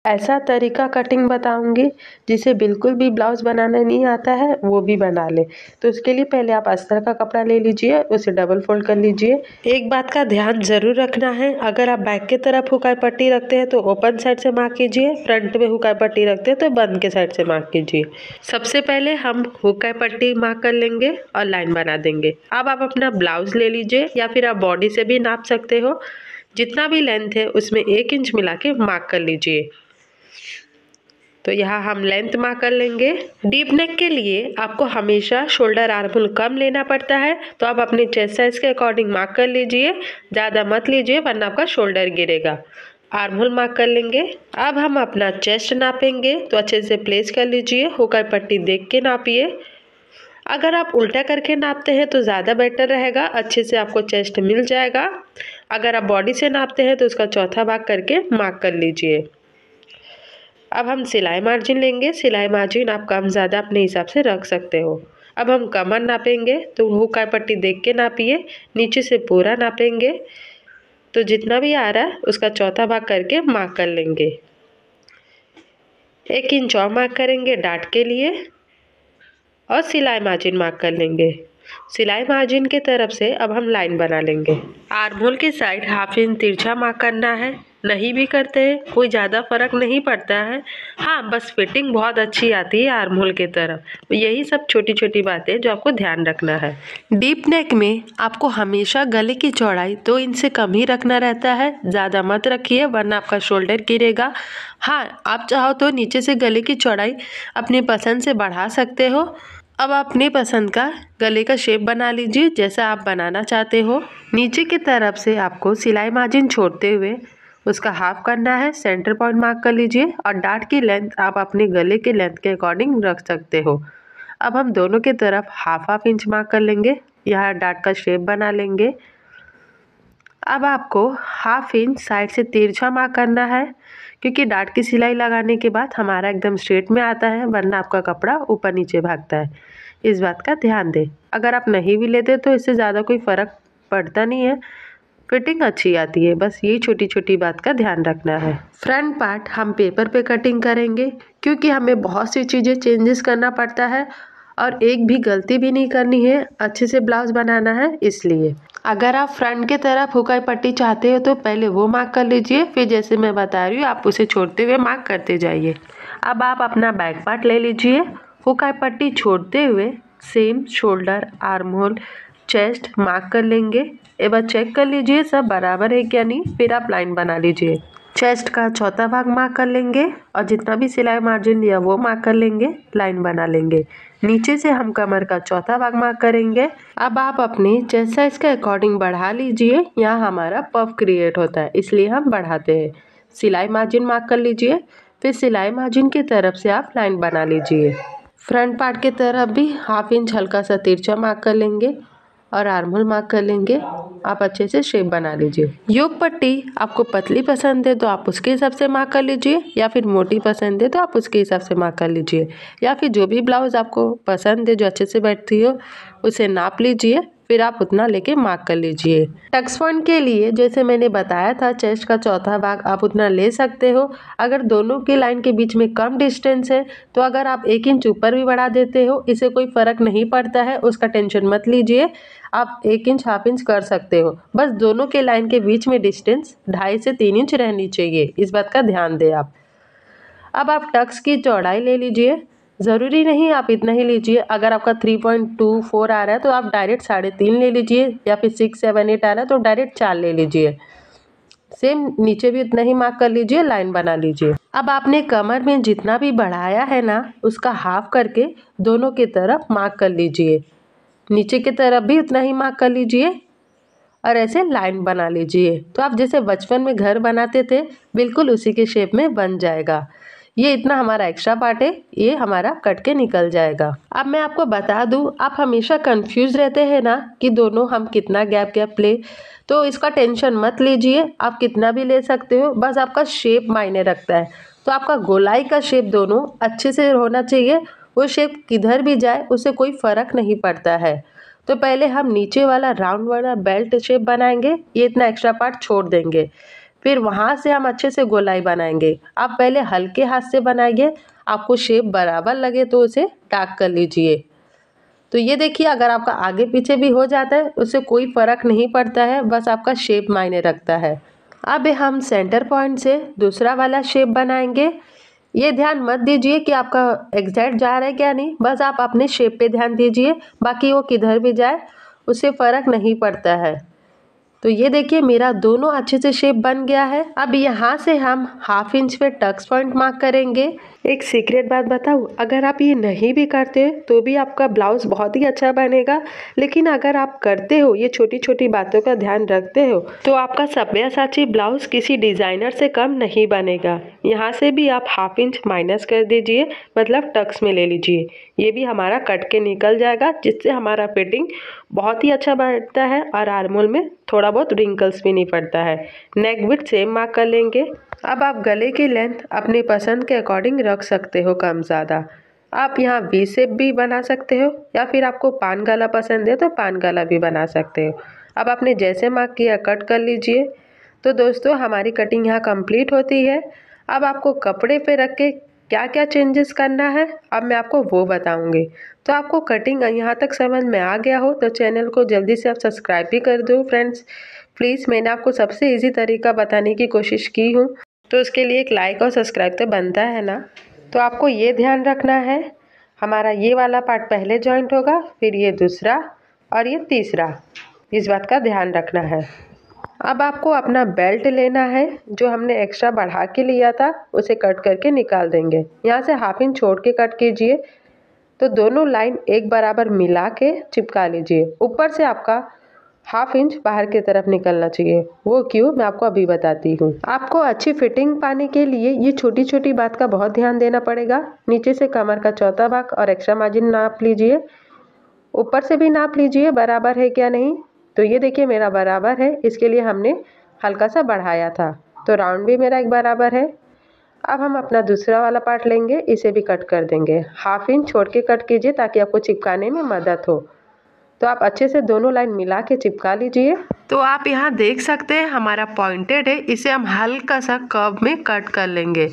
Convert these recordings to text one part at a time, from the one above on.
ऐसा तरीका कटिंग बताऊंगी जिसे बिल्कुल भी ब्लाउज़ बनाना नहीं आता है वो भी बना ले। तो उसके लिए पहले आप अस्तर का कपड़ा ले लीजिए, उसे डबल फोल्ड कर लीजिए। एक बात का ध्यान ज़रूर रखना है, अगर आप बैक की तरफ हुकाई पट्टी रखते हैं तो ओपन साइड से मार्क कीजिए, फ्रंट में हुकाई पट्टी रखते हैं तो बंद के साइड से मार्क कीजिए। सबसे पहले हम हुकाई पट्टी मार्क कर लेंगे और लाइन बना देंगे। अब आप अपना ब्लाउज़ ले लीजिए या फिर आप बॉडी से भी नाप सकते हो। जितना भी लेंथ है उसमें 1 इंच मिला के मार्क कर लीजिए। तो यहाँ हम लेंथ मार्क कर लेंगे। डीप नेक के लिए आपको हमेशा शोल्डर आर्म होल कम लेना पड़ता है, तो आप अपने चेस्ट साइज के अकॉर्डिंग मार्क कर लीजिए, ज़्यादा मत लीजिए वरना आपका शोल्डर गिरेगा। आर्म होल मार्क कर लेंगे। अब हम अपना चेस्ट नापेंगे, तो अच्छे से प्लेस कर लीजिए, हुकाई पट्टी देख के नापिए। अगर आप उल्टा करके नापते हैं तो ज़्यादा बेटर रहेगा, अच्छे से आपको चेस्ट मिल जाएगा। अगर आप बॉडी से नापते हैं तो उसका चौथा भाग करके मार्क कर लीजिए। अब हम सिलाई मार्जिन लेंगे। सिलाई मार्जिन आप कम ज़्यादा अपने हिसाब से रख सकते हो। अब हम कमर नापेंगे, तो हुकाई पट्टी देख के नापिए, नीचे से पूरा नापेंगे, तो जितना भी आ रहा है उसका चौथा भाग करके मार्क कर लेंगे। 1 इंच और मार्क करेंगे डाट के लिए और सिलाई मार्जिन मार्क कर लेंगे। सिलाई मार्जिन के तरफ से अब हम लाइन बना लेंगे। आर्म होल की साइड 1/2 इंच तिरछा मार्क करना है, नहीं भी करते हैं कोई ज़्यादा फर्क नहीं पड़ता है। हाँ, बस फिटिंग बहुत अच्छी आती है आर्म होल की तरफ। यही सब छोटी छोटी बातें जो आपको ध्यान रखना है। डीप नेक में आपको हमेशा गले की चौड़ाई 2 इंच से कम ही रखना रहता है, ज़्यादा मत रखिए वरना आपका शोल्डर गिरेगा। हाँ, आप चाहो तो नीचे से गले की चौड़ाई अपनी पसंद से बढ़ा सकते हो। अब अपनी पसंद का गले का शेप बना लीजिए जैसा आप बनाना चाहते हो। नीचे की तरफ से आपको सिलाई मार्जिन छोड़ते हुए उसका हाफ करना है, सेंटर पॉइंट मार्क कर लीजिए और डाट की लेंथ आप अपने गले के लेंथ के अकॉर्डिंग रख सकते हो। अब हम दोनों की तरफ 1/2 इंच मार्क कर लेंगे, यहाँ डाट का शेप बना लेंगे। अब आपको 1/2 इंच साइड से तिरछा मार्क करना है, क्योंकि डाट की सिलाई लगाने के बाद हमारा एकदम स्ट्रेट में आता है वरना आपका कपड़ा ऊपर नीचे भागता है। इस बात का ध्यान दें। अगर आप नहीं भी लेते तो इससे ज़्यादा कोई फ़र्क पड़ता नहीं है, फिटिंग अच्छी आती है, बस यही छोटी छोटी बात का ध्यान रखना है। फ्रंट पार्ट हम पेपर पे कटिंग करेंगे, क्योंकि हमें बहुत सी चीज़ें चेंजेस करना पड़ता है और एक भी गलती भी नहीं करनी है, अच्छे से ब्लाउज बनाना है इसलिए। अगर आप फ्रंट की तरफ हुकाई पट्टी चाहते हो तो पहले वो मार्क कर लीजिए, फिर जैसे मैं बता रही हूँ आप उसे छोड़ते हुए मार्क करते जाइए। अब आप अपना बैक पार्ट ले लीजिए, हुकाई पट्टी छोड़ते हुए same shoulder, arm hole, chest mark कर लेंगे। एक बार चेक कर लीजिए सब बराबर है क्या नहीं, फिर आप लाइन बना लीजिए। चेस्ट का चौथा भाग मार्क कर लेंगे और जितना भी सिलाई मार्जिन लिया वो मार्क कर लेंगे, लाइन बना लेंगे। नीचे से हम कमर का चौथा भाग मार्क करेंगे। अब आप अपनी चेस्ट साइज के अकॉर्डिंग बढ़ा लीजिए, यहाँ हमारा पफ क्रिएट होता है इसलिए हम बढ़ाते हैं। सिलाई मार्जिन मार्क कर लीजिए, फिर सिलाई मार्जिन की तरफ से आप लाइन बना लीजिए। फ्रंट पार्ट की तरफ भी 1/2 इंच हल्का सा तिरछा मार्क कर लेंगे और आर्म होल मार्क कर लेंगे। आप अच्छे से शेप बना लीजिए। योक पट्टी आपको पतली पसंद है तो आप उसके हिसाब से मार्क कर लीजिए, या फिर मोटी पसंद है तो आप उसके हिसाब से मार्क कर लीजिए, या फिर जो भी ब्लाउज आपको पसंद है जो अच्छे से बैठती हो उसे नाप लीजिए, फिर आप उतना लेके मार्क कर लीजिए। टक्स पॉइंट के लिए जैसे मैंने बताया था चेस्ट का चौथा भाग आप उतना ले सकते हो। अगर दोनों की लाइन के बीच में कम डिस्टेंस है तो अगर आप 1 इंच ऊपर भी बढ़ा देते हो इससे कोई फ़र्क नहीं पड़ता है, उसका टेंशन मत लीजिए। आप 1 इंच 1/2 इंच कर सकते हो, बस दोनों के लाइन के बीच में डिस्टेंस 2.5 से 3 इंच रहनी चाहिए, इस बात का ध्यान दें आप। अब आप टक्स की चौड़ाई ले लीजिए, ज़रूरी नहीं आप इतना ही लीजिए। अगर आपका 3.24 आ रहा है तो आप डायरेक्ट 3.5 ले लीजिए, या फिर 6, 7, 8 आ रहा है तो डायरेक्ट 4 ले लीजिए। सेम नीचे भी उतना ही मार्क कर लीजिए, लाइन बना लीजिए। अब आपने कमर में जितना भी बढ़ाया है ना उसका हाफ करके दोनों की तरफ मार्क कर लीजिए, नीचे की तरफ भी उतना ही मार्क कर लीजिए और ऐसे लाइन बना लीजिए। तो आप जैसे बचपन में घर बनाते थे बिल्कुल उसी के शेप में बन जाएगा। ये इतना हमारा एक्स्ट्रा पार्ट है, ये हमारा कट के निकल जाएगा। अब मैं आपको बता दूं, आप हमेशा कंफ्यूज रहते हैं ना कि दोनों हम कितना गैप गैप ले, तो इसका टेंशन मत लीजिए, आप कितना भी ले सकते हो, बस आपका शेप मायने रखता है। तो आपका गोलाई का शेप दोनों अच्छे से होना चाहिए, वो शेप किधर भी जाए उससे कोई फ़र्क नहीं पड़ता है। तो पहले हम नीचे वाला राउंड वाला बेल्ट शेप बनाएंगे, ये इतना एक्स्ट्रा पार्ट छोड़ देंगे। फिर वहाँ से हम अच्छे से गोलाई बनाएंगे। आप पहले हल्के हाथ से बनाइए, आपको शेप बराबर लगे तो उसे डार्क कर लीजिए। तो ये देखिए, अगर आपका आगे पीछे भी हो जाता है उससे कोई फ़र्क नहीं पड़ता है, बस आपका शेप मायने रखता है। अब हम सेंटर पॉइंट से दूसरा वाला शेप बनाएंगे। ये ध्यान मत दीजिए कि आपका एग्जैक्ट जा रहा है क्या नहीं, बस आप अपने शेप पे ध्यान दीजिए, बाकी वो किधर भी जाए उससे फ़र्क नहीं पड़ता है। तो ये देखिए मेरा दोनों अच्छे से शेप बन गया है। अब यहाँ से हम 1/2 इंच पे टक्स पॉइंट मार्क करेंगे। एक सीक्रेट बात बताऊँ, अगर आप ये नहीं भी करते तो भी आपका ब्लाउज बहुत ही अच्छा बनेगा, लेकिन अगर आप करते हो, ये छोटी छोटी बातों का ध्यान रखते हो, तो आपका सब्यासाची ब्लाउज किसी डिज़ाइनर से कम नहीं बनेगा। यहाँ से भी आप 1/2 इंच माइनस कर दीजिए, मतलब टक्स में ले लीजिए। ये भी हमारा कट के निकल जाएगा, जिससे हमारा फिटिंग बहुत ही अच्छा बैठता है और आर्मोल में थोड़ा बहुत रिंकल्स भी नहीं पड़ता है। नेक विड्थ सेम मार्क कर लेंगे। अब आप गले की लेंथ अपनी पसंद के अकॉर्डिंग रख सकते हो, कम ज़्यादा। आप यहाँ वी शेप भी बना सकते हो, या फिर आपको पान गला पसंद है तो पान गला भी बना सकते हो। अब आपने जैसे मार्क किया कट कर लीजिए। तो दोस्तों, हमारी कटिंग यहाँ कंप्लीट होती है। अब आपको कपड़े पे रख के क्या क्या चेंजेस करना है, अब मैं आपको वो बताऊंगी। तो आपको कटिंग यहाँ तक समझ में आ गया हो तो चैनल को जल्दी से आप सब्सक्राइब भी कर दो फ्रेंड्स प्लीज़। मैंने आपको सबसे इजी तरीका बताने की कोशिश की हूँ, तो उसके लिए एक लाइक और सब्सक्राइब तो बनता है ना। तो आपको ये ध्यान रखना है, हमारा ये वाला पार्ट पहले जॉइंट होगा, फिर ये दूसरा और ये तीसरा, इस बात का ध्यान रखना है। अब आपको अपना बेल्ट लेना है, जो हमने एक्स्ट्रा बढ़ा के लिया था उसे कट करके निकाल देंगे। यहाँ से 1/2 इंच छोड़ के कट कीजिए। तो दोनों लाइन एक बराबर मिला के चिपका लीजिए। ऊपर से आपका 1/2 इंच बाहर की तरफ निकलना चाहिए। वो क्यों, मैं आपको अभी बताती हूँ। आपको अच्छी फिटिंग पाने के लिए ये छोटी छोटी बात का बहुत ध्यान देना पड़ेगा। नीचे से कमर का चौथा भाग और एक्स्ट्रा मार्जिन नाप लीजिए। ऊपर से भी नाप लीजिए बराबर है क्या नहीं। तो ये देखिए मेरा बराबर है, इसके लिए हमने हल्का सा बढ़ाया था। तो राउंड भी मेरा एक बराबर है। अब हम अपना दूसरा वाला पार्ट लेंगे, इसे भी कट कर देंगे। 1/2 इंच छोड़ के कट कीजिए ताकि आपको चिपकाने में मदद हो। तो आप अच्छे से दोनों लाइन मिला के चिपका लीजिए। तो आप यहाँ देख सकते हैं हमारा पॉइंटेड है, इसे हम हल्का सा कर्व में कट कर लेंगे,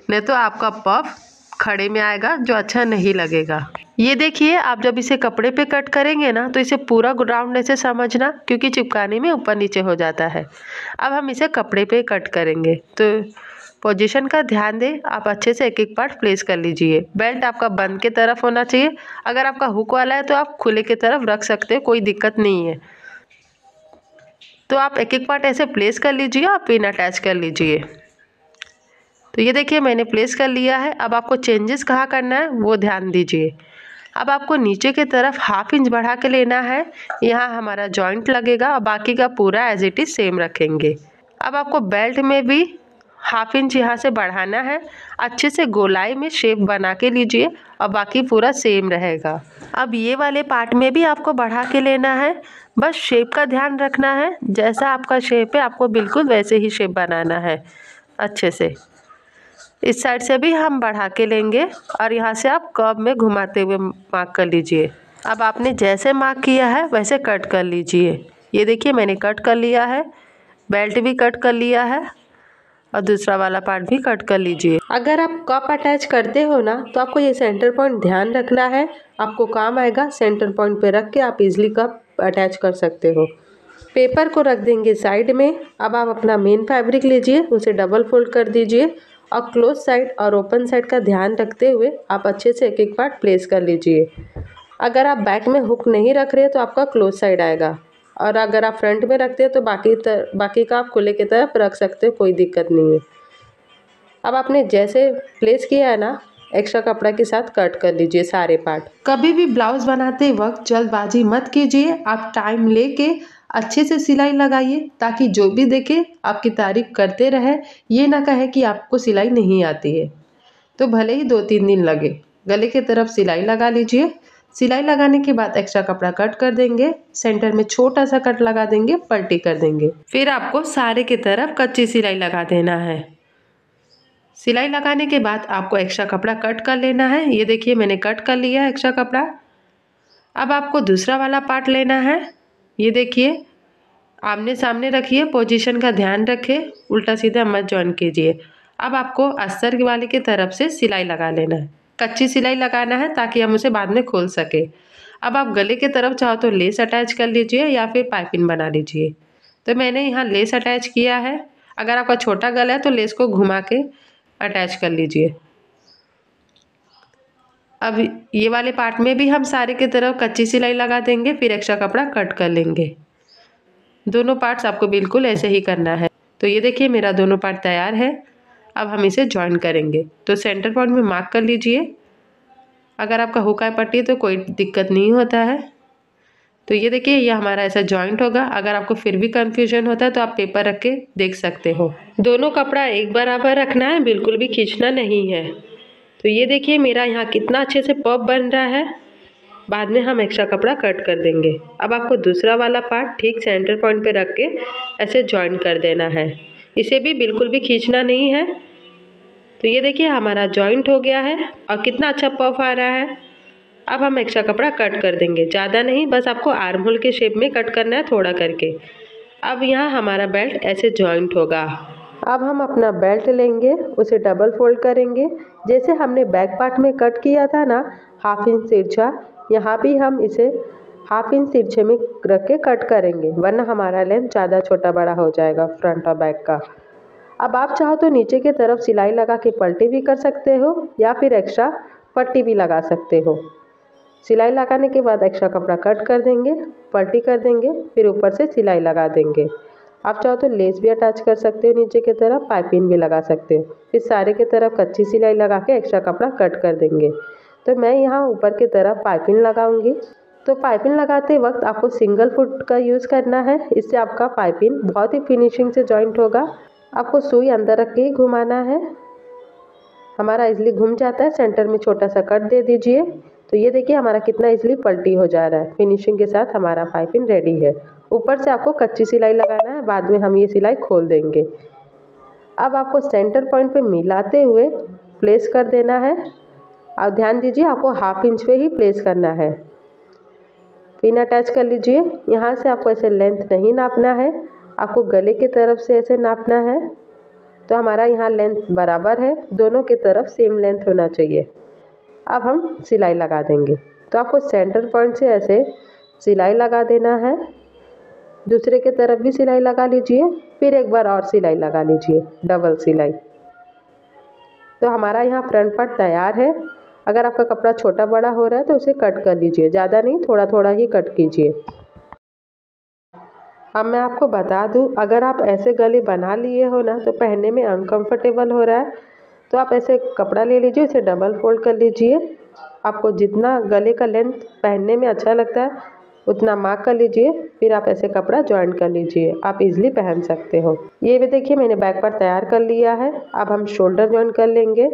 नहीं तो आपका पफ खड़े में आएगा जो अच्छा नहीं लगेगा। ये देखिए, आप जब इसे कपड़े पे कट करेंगे ना तो इसे पूरा राउंड ऐसे समझना, क्योंकि चिपकाने में ऊपर नीचे हो जाता है। अब हम इसे कपड़े पे कट करेंगे, तो पोजीशन का ध्यान दें, आप अच्छे से एक एक पार्ट प्लेस कर लीजिए। बेल्ट आपका बंद के तरफ होना चाहिए। अगर आपका हुक वाला है तो आप खुले के तरफ रख सकते हो, कोई दिक्कत नहीं है। तो आप एक एक पार्ट ऐसे प्लेस कर लीजिए और पिन अटैच कर लीजिए। तो ये देखिए मैंने प्लेस कर लिया है। अब आपको चेंजेस कहाँ करना है वो ध्यान दीजिए। अब आपको नीचे की तरफ 1/2 इंच बढ़ा के लेना है, यहाँ हमारा जॉइंट लगेगा और बाकी का पूरा एज इट इज सेम रखेंगे। अब आपको बेल्ट में भी 1/2 इंच यहाँ से बढ़ाना है। अच्छे से गोलाई में शेप बना के लीजिए और बाकी पूरा सेम रहेगा। अब ये वाले पार्ट में भी आपको बढ़ा के लेना है, बस शेप का ध्यान रखना है। जैसा आपका शेप है आपको बिल्कुल वैसे ही शेप बनाना है अच्छे से। इस साइड से भी हम बढ़ा के लेंगे और यहाँ से आप कर्व में घुमाते हुए मार्क कर लीजिए। अब आपने जैसे मार्क किया है वैसे कट कर लीजिए। ये देखिए मैंने कट कर लिया है, बेल्ट भी कट कर लिया है और दूसरा वाला पार्ट भी कट कर लीजिए। अगर आप कप अटैच करते हो ना तो आपको ये सेंटर पॉइंट ध्यान रखना है, आपको काम आएगा। सेंटर पॉइंट पे रख के आप इजीली कप अटैच कर सकते हो। पेपर को रख देंगे साइड में। अब आप अपना मेन फैब्रिक लीजिए, उसे डबल फोल्ड कर दीजिए और क्लोज साइड और ओपन साइड का ध्यान रखते हुए आप अच्छे से एक एक पार्ट प्लेस कर लीजिए। अगर आप बैक में हुक नहीं रख रहे तो आपका क्लोज साइड आएगा, और अगर आप फ्रंट में रखते हो तो बाकी का आप खुले की तरफ रख सकते हो, कोई दिक्कत नहीं है। अब आपने जैसे प्लेस किया है ना, एक्स्ट्रा कपड़ा के साथ कट कर लीजिए सारे पार्ट। कभी भी ब्लाउज बनाते वक्त जल्दबाजी मत कीजिए, आप टाइम लेके अच्छे से सिलाई लगाइए ताकि जो भी देखे आपकी तारीफ करते रहे, ये ना कहे कि आपको सिलाई नहीं आती है। तो भले ही 2-3 दिन लगे, गले की तरफ सिलाई लगा लीजिए। सिलाई लगाने के बाद एक्स्ट्रा कपड़ा कट कर देंगे, सेंटर में छोटा सा कट लगा देंगे, पलटी कर देंगे। फिर आपको सारे की तरफ कच्ची सिलाई लगा देना है। सिलाई लगाने के बाद आपको एक्स्ट्रा कपड़ा कट कर लेना है। ये देखिए मैंने कट कर लिया है एक्स्ट्रा कपड़ा। अब आपको दूसरा वाला पार्ट लेना है। ये देखिए आमने सामने रखिए, पोजीशन का ध्यान रखें, उल्टा सीधा मत जॉइन कीजिए। अब आपको अस्तर वाले की तरफ से सिलाई लगा लेना है। कच्ची सिलाई लगाना है ताकि हम उसे बाद में खोल सके। अब आप गले की तरफ चाहो तो लेस अटैच कर लीजिए या फिर पाइपिंग बना लीजिए। तो मैंने यहाँ लेस अटैच किया है। अगर आपका छोटा गला है तो लेस को घुमा के अटैच कर लीजिए। अब ये वाले पार्ट में भी हम सारे की तरफ कच्ची सिलाई लगा देंगे, फिर एक्स्ट्रा कपड़ा कट कर लेंगे। दोनों पार्ट्स आपको बिल्कुल ऐसे ही करना है। तो ये देखिए मेरा दोनों पार्ट तैयार है। अब हम इसे जॉइन करेंगे। तो सेंटर पॉइंट में मार्क कर लीजिए। अगर आपका हुक पट्टी तो कोई दिक्कत नहीं होता है। तो ये देखिए ये हमारा ऐसा जॉइंट होगा। अगर आपको फिर भी कंफ्यूजन होता है तो आप पेपर रख के देख सकते हो। दोनों कपड़ा एक बराबर रखना है, बिल्कुल भी खींचना नहीं है। तो ये देखिए मेरा यहाँ कितना अच्छे से पफ बन रहा है। बाद में हम एक्स्ट्रा कपड़ा कट कर देंगे। अब आपको दूसरा वाला पार्ट ठीक सेंटर पॉइंट पे रख के ऐसे जॉइन कर देना है। इसे भी बिल्कुल भी खींचना नहीं है। तो ये देखिए हमारा जॉइंट हो गया है और कितना अच्छा पफ आ रहा है। अब हम एक्स्ट्रा कपड़ा कट कर देंगे, ज़्यादा नहीं, बस आपको आर्म होल के शेप में कट करना है थोड़ा करके। अब यहाँ हमारा बेल्ट ऐसे जॉइंट होगा। अब हम अपना बेल्ट लेंगे, उसे डबल फोल्ड करेंगे। जैसे हमने बैक पार्ट में कट किया था ना 1/2 इंच तिरछा, यहाँ भी हम इसे 1/2 इंच तिरछे में रख के कट करेंगे, वरना हमारा लेंथ ज़्यादा छोटा बड़ा हो जाएगा फ्रंट और बैक का। अब आप चाहो तो नीचे की तरफ सिलाई लगा के पल्टी भी कर सकते हो या फिर एक्स्ट्रा पट्टी भी लगा सकते हो। सिलाई लगाने के बाद एक्स्ट्रा कपड़ा कट कर देंगे, पल्टी कर देंगे, फिर ऊपर से सिलाई लगा देंगे। आप चाहो तो लेस भी अटैच कर सकते हो, नीचे की तरफ पाइपिंग भी लगा सकते हो। फिर सारे की तरफ कच्ची सिलाई लगा के एक्स्ट्रा कपड़ा कट कर देंगे। तो मैं यहाँ ऊपर की तरफ पाइपिंग लगाऊंगी। तो पाइपिंग लगाते वक्त आपको सिंगल फुट का यूज़ करना है, इससे आपका पाइपिंग बहुत ही फिनिशिंग से जॉइंट होगा। आपको सुई अंदर रख के ही घुमाना है। हमारा इजली घूम जाता है। सेंटर में छोटा सा कट दे दीजिए। तो ये देखिए हमारा कितना इजली पलटी हो जा रहा है। फिनिशिंग के साथ हमारा पाइपिंग रेडी है। ऊपर से आपको कच्ची सिलाई लगाना है, बाद में हम ये सिलाई खोल देंगे। अब आपको सेंटर पॉइंट पे मिलाते हुए प्लेस कर देना है। अब ध्यान दीजिए आपको 1/2 इंच पे ही प्लेस करना है। पिन अटैच कर लीजिए। यहाँ से आपको ऐसे लेंथ नहीं नापना है, आपको गले की तरफ से ऐसे नापना है। तो हमारा यहाँ लेंथ बराबर है, दोनों की तरफ सेम लेंथ होना चाहिए। अब हम सिलाई लगा देंगे। तो आपको सेंटर पॉइंट से ऐसे सिलाई लगा देना है। दूसरे की तरफ भी सिलाई लगा लीजिए, फिर एक बार और सिलाई लगा लीजिए, डबल सिलाई। तो हमारा यहाँ फ्रंट पार्ट तैयार है। अगर आपका कपड़ा छोटा बड़ा हो रहा है तो उसे कट कर लीजिए, ज़्यादा नहीं, थोड़ा थोड़ा ही कट कीजिए। अब मैं आपको बता दूं, अगर आप ऐसे गले बना लिए हो ना तो पहनने में अनकंफर्टेबल हो रहा है, तो आप ऐसे कपड़ा ले लीजिए, उसे डबल फोल्ड कर लीजिए। आपको जितना गले का लेंथ पहनने में अच्छा लगता है उतना मार्क कर लीजिए, फिर आप ऐसे कपड़ा जॉइन कर लीजिए, आप इजीली पहन सकते हो। ये भी देखिए मैंने बैक पार्ट तैयार कर लिया है। अब हम शोल्डर जॉइन कर लेंगे।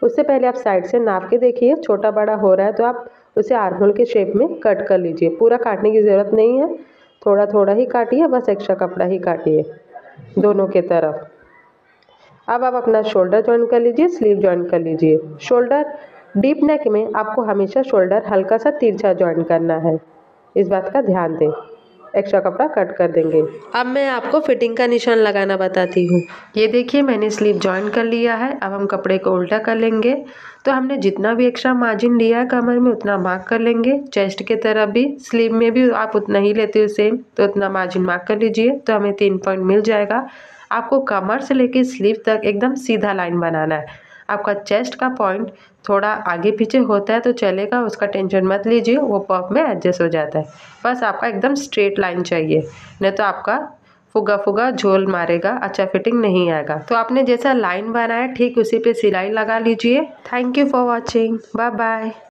उससे पहले आप साइड से नाप के देखिए, छोटा बड़ा हो रहा है तो आप उसे आर्म होल के शेप में कट कर लीजिए। पूरा काटने की ज़रूरत नहीं है, थोड़ा थोड़ा ही काटिए, बस एक्स्ट्रा कपड़ा ही काटिए दोनों के तरफ। अब आप अपना शोल्डर जॉइन कर लीजिए, स्लीव जॉइन कर लीजिए। शोल्डर डीप नेक में आपको हमेशा शोल्डर हल्का सा तिरछा जॉइन करना है, इस बात का ध्यान दें। एक्स्ट्रा कपड़ा कट कर देंगे। अब मैं आपको फिटिंग का निशान लगाना बताती हूँ। ये देखिए मैंने स्लीव जॉइन कर लिया है। अब हम कपड़े को उल्टा कर लेंगे। तो हमने जितना भी एक्स्ट्रा मार्जिन लिया है कमर में उतना मार्क कर लेंगे। चेस्ट की तरफ भी, स्लीव में भी आप उतना ही लेते हो सेम, तो उतना मार्जिन मार्क कर लीजिए। तो हमें 3 पॉइंट मिल जाएगा। आपको कमर से लेके स्लीव तक एकदम सीधा लाइन बनाना है। आपका चेस्ट का पॉइंट थोड़ा आगे पीछे होता है तो चलेगा, उसका टेंशन मत लीजिए, वो पफ में एडजस्ट हो जाता है। बस आपका एकदम स्ट्रेट लाइन चाहिए, नहीं तो आपका फुगा फुगा झोल मारेगा, अच्छा फिटिंग नहीं आएगा। तो आपने जैसा लाइन बनाया ठीक उसी पे सिलाई लगा लीजिए। Thank you for watching, bye bye.